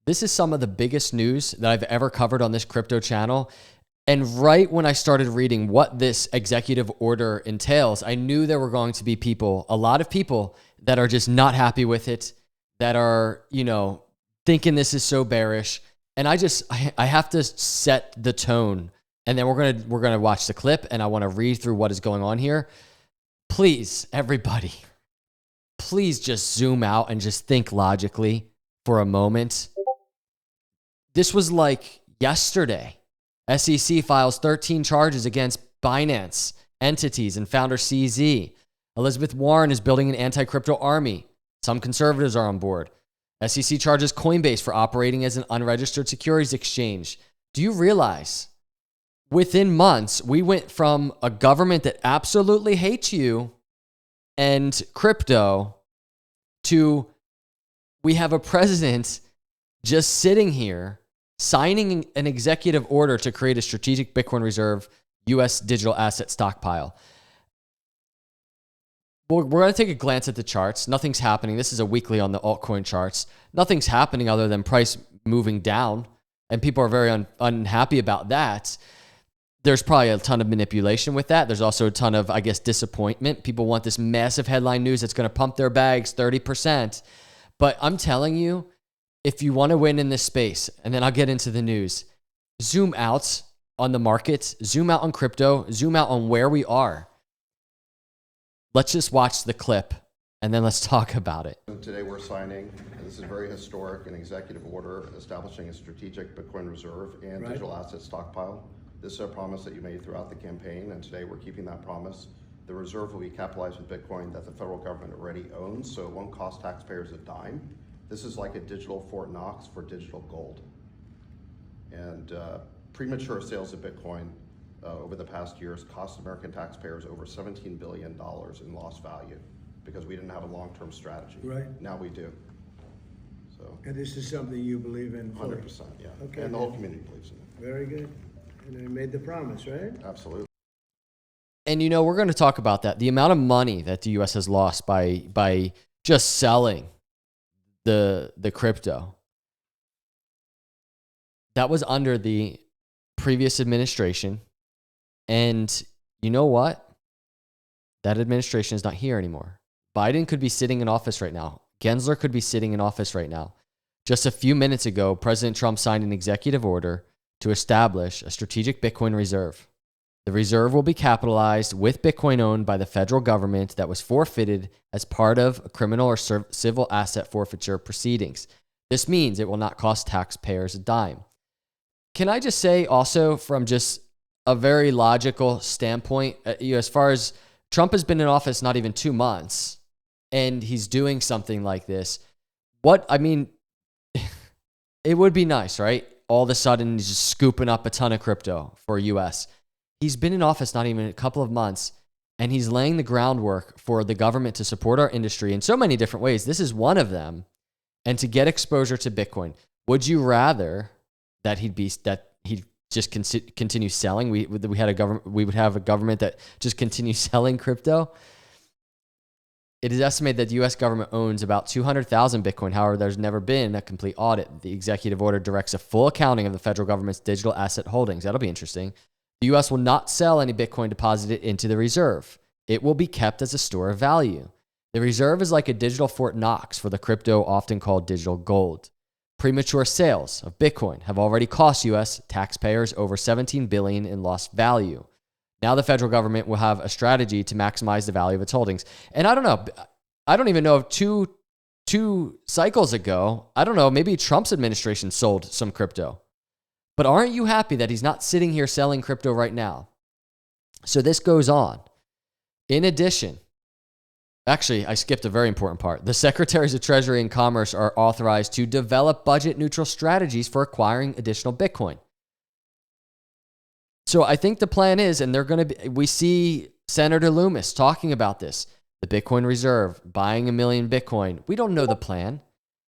This is some of the biggest news that I've ever covered on this crypto channel. And right when I started reading what this executive order entails, I knew there were going to be people, a lot of people that are just not happy with it, that are, thinking this is so bearish. And I have to set the tone. And then we're going to watch the clip, and I want to read through what is going on here. Please, everybody, please just zoom out and just think logically for a moment. This was like yesterday. SEC files 13 charges against Binance entities and founder CZ. Elizabeth Warren is building an anti-crypto army. Some conservatives are on board. SEC charges Coinbase for operating as an unregistered securities exchange. Do you realize within months, we went from a government that absolutely hates you and crypto to we have a president just sitting here signing an executive order to create a strategic Bitcoin reserve U.S. digital asset stockpile. We're going to take a glance at the charts. Nothing's happening. This is a weekly on the altcoin charts. Nothing's happening other than price moving down, and people are very unhappy about that. There's probably a ton of manipulation with that. There's also a ton of, disappointment. People want this massive headline news that's going to pump their bags 30%. But I'm telling you, if you want to win in this space, and then I'll get into the news, zoom out on the markets, zoom out on crypto, zoom out on where we are. Let's just watch the clip, and then let's talk about it. Today we're signing, and this is very historic, an executive order establishing a strategic Bitcoin reserve and digital asset stockpile. This is a promise that you made throughout the campaign, and today we're keeping that promise. The reserve will be capitalized with Bitcoin that the federal government already owns, so it won't cost taxpayers a dime. This is like a digital Fort Knox for digital gold. And premature sales of Bitcoin over the past years cost American taxpayers over $17 billion in lost value because we didn't have a long-term strategy. Right. Now we do. So. And this is something you believe in fully? 100%, yeah. Okay. And the whole community believes in it. Very good. And they made the promise, right? Absolutely. And we're going to talk about that. The amount of money that the U.S. has lost by just selling the crypto. That was under the previous administration. And you know what? That administration is not here anymore. Biden could be sitting in office right now. Gensler could be sitting in office right now. Just a few minutes ago, President Trump signed an executive order to establish a strategic Bitcoin reserve. The reserve will be capitalized with Bitcoin owned by the federal government that was forfeited as part of criminal or civil asset forfeiture proceedings. This means it will not cost taxpayers a dime. Can I just say also from just a very logical standpoint, as far as Trump has been in office not even 2 months and he's doing something like this, it would be nice, right? All of a sudden he's just scooping up a ton of crypto for US. He's been in office not even a couple of months, and he's laying the groundwork for the government to support our industry in so many different ways. This is one of them. And to get exposure to Bitcoin, would you rather that he'd just continue selling? We would have a government that just continues selling crypto. It is estimated that the U.S. government owns about 200,000 Bitcoin. However, there's never been a complete audit. The executive order directs a full accounting of the federal government's digital asset holdings. That'll be interesting. The U.S. will not sell any Bitcoin deposited into the reserve. It will be kept as a store of value. The reserve is like a digital Fort Knox for the crypto often called digital gold. Premature sales of Bitcoin have already cost U.S. taxpayers over $17 billion in lost value. Now the federal government will have a strategy to maximize the value of its holdings. And I don't know. I don't even know if two cycles ago, maybe Trump's administration sold some crypto. But aren't you happy that he's not sitting here selling crypto right now? So this goes on. In addition, actually, I skipped a very important part. The Secretaries of Treasury and Commerce are authorized to develop budget-neutral strategies for acquiring additional Bitcoin. So I think the plan is, and we see Senator Loomis talking about this, the Bitcoin reserve, buying 1 million Bitcoin. We don't know the plan.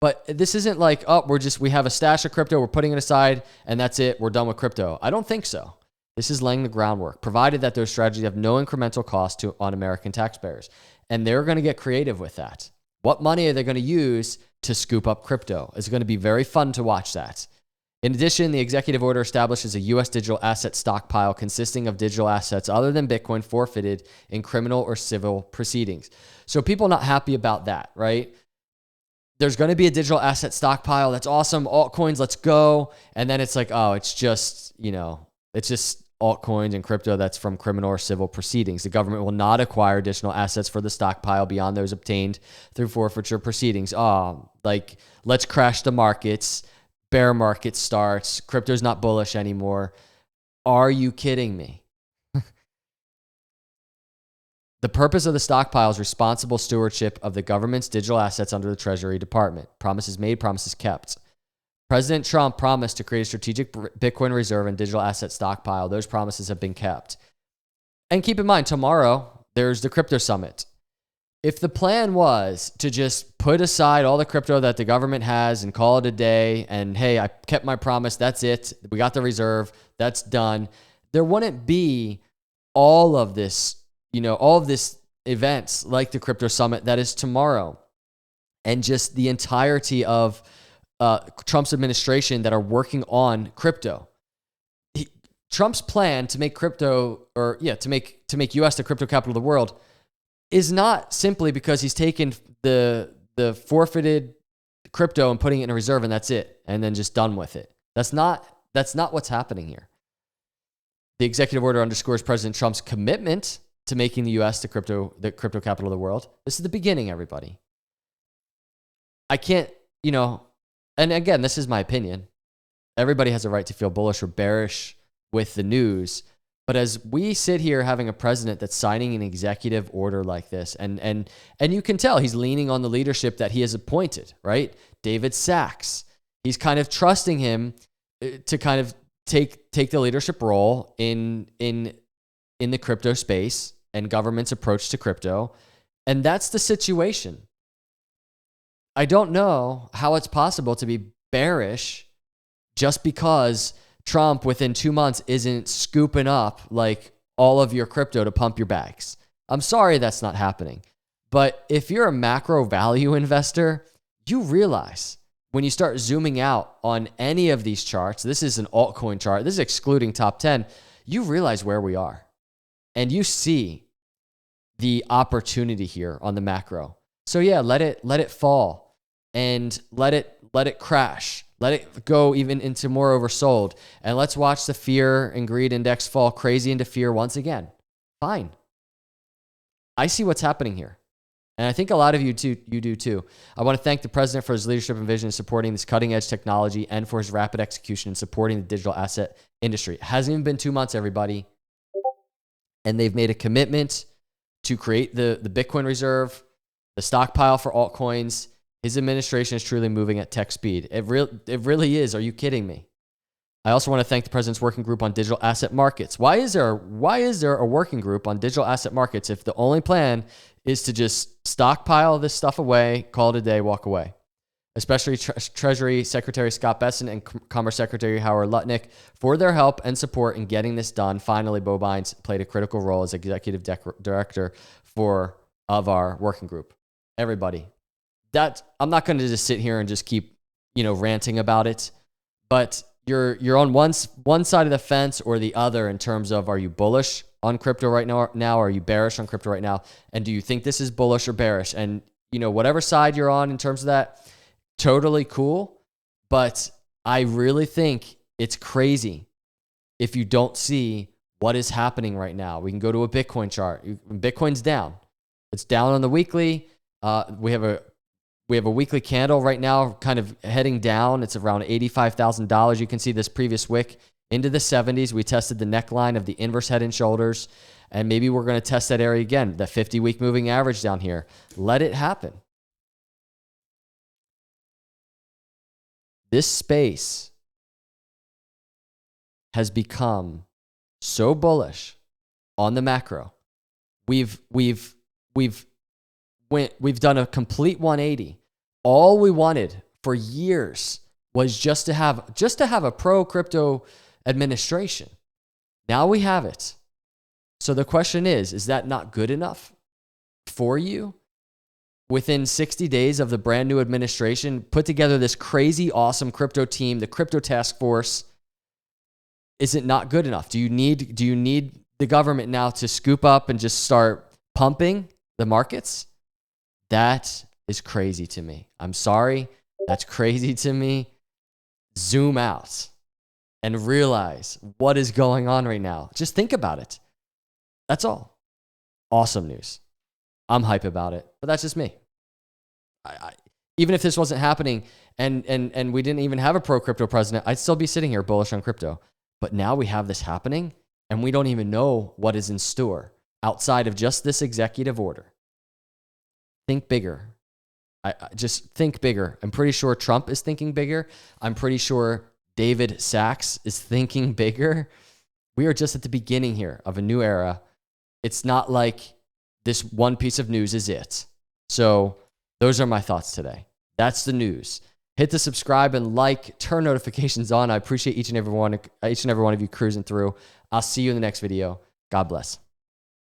But this isn't like, we have a stash of crypto, we're putting it aside, and that's it, we're done with crypto. I don't think so. This is laying the groundwork, provided that those strategies have no incremental cost on American taxpayers. And they're going to get creative with that. What money are they going to use to scoop up crypto? It's going to be very fun to watch that. In addition, the executive order establishes a U.S. digital asset stockpile consisting of digital assets other than Bitcoin forfeited in criminal or civil proceedings. So people not happy about that, right? There's going to be a digital asset stockpile. That's awesome. Altcoins, let's go. And then it's like, oh, it's just, it's just altcoins and crypto that's from criminal or civil proceedings. The government will not acquire additional assets for the stockpile beyond those obtained through forfeiture proceedings. Oh, like, let's crash the markets. Bear market starts. Crypto's not bullish anymore. Are you kidding me? The purpose of the stockpile is responsible stewardship of the government's digital assets under the Treasury Department. Promises made, promises kept. President Trump promised to create a strategic Bitcoin reserve and digital asset stockpile. Those promises have been kept. And keep in mind, tomorrow, there's the crypto summit. If the plan was to just put aside all the crypto that the government has and call it a day, and hey, I kept my promise, that's it, we got the reserve, that's done, there wouldn't be all of this, all of this events like the crypto summit that is tomorrow, and just the entirety of Trump's administration that are working on crypto. Trump's plan to make crypto, to make US the crypto capital of the world, is not simply because he's taken the forfeited crypto and putting it in a reserve and that's it, and then just done with it. That's not what's happening here. The executive order underscores President Trump's commitment to making the U.S. the crypto capital of the world. This is the beginning, everybody. I can't, and again, this is my opinion. Everybody has a right to feel bullish or bearish with the news. But as we sit here having a president that's signing an executive order like this, and you can tell he's leaning on the leadership that he has appointed, right? David Sachs. He's kind of trusting him to kind of take the leadership role in the crypto space and government's approach to crypto. And that's the situation. I don't know how it's possible to be bearish just because Trump within 2 months isn't scooping up like all of your crypto to pump your bags. I'm sorry that's not happening. But if you're a macro value investor, you realize when you start zooming out on any of these charts, this is an altcoin chart, this is excluding top 10, you realize where we are. And you see the opportunity here on the macro. So yeah, let it fall and let it crash. Let it go even into more oversold. And let's watch the fear and greed index fall crazy into fear once again. Fine. I see what's happening here. And I think a lot of you do too. I want to thank the president for his leadership and vision in supporting this cutting edge technology and for his rapid execution in supporting the digital asset industry. It hasn't even been 2 months, everybody. And they've made a commitment to create the Bitcoin reserve, the stockpile for altcoins. His administration is truly moving at tech speed. It really is. Are you kidding me? I also want to thank the president's working group on digital asset markets. Why is there a working group on digital asset markets if the only plan is to just stockpile this stuff away, call it a day, walk away? Especially Treasury Secretary Scott Bessent and Commerce Secretary Howard Lutnick for their help and support in getting this done. Finally, Bo Bynes played a critical role as executive director of our working group. Everybody. I'm not going to just sit here and just keep, ranting about it, but you're on one side of the fence or the other in terms of, are you bullish on crypto right now? Are you bearish on crypto right now? And do you think this is bullish or bearish? And, whatever side you're on in terms of that, totally cool. But I really think it's crazy if you don't see what is happening right now. We can go to a Bitcoin chart. Bitcoin's down. It's down on the weekly. We have a weekly candle right now kind of heading down. It's around $85,000. You can see this previous wick into the 70s. We tested the neckline of the inverse head and shoulders, and maybe we're going to test that area again, the 50-week moving average down here. Let it happen. This space has become so bullish on the macro. We've done a complete 180. All we wanted for years was just to have a pro crypto administration. Now we have it. So the question is that not good enough for you? within 60 days of the brand new administration, put together this crazy, awesome crypto team, the crypto task force. Is it not good enough? Do you need the government now to scoop up and just start pumping the markets? That is crazy to me. I'm sorry. That's crazy to me. Zoom out and realize what is going on right now. Just think about it. That's all. Awesome news. I'm hype about it, but that's just me. Even if this wasn't happening and we didn't even have a pro-crypto president, I'd still be sitting here bullish on crypto. But now we have this happening, and we don't even know what is in store outside of just this executive order. Think bigger. I just think bigger. I'm pretty sure Trump is thinking bigger. I'm pretty sure David Sachs is thinking bigger. We are just at the beginning here of a new era. It's not like this one piece of news is it. So those are my thoughts today. That's the news. Hit the subscribe and like, turn notifications on. I appreciate each and every one of you cruising through. I'll see you in the next video. God bless.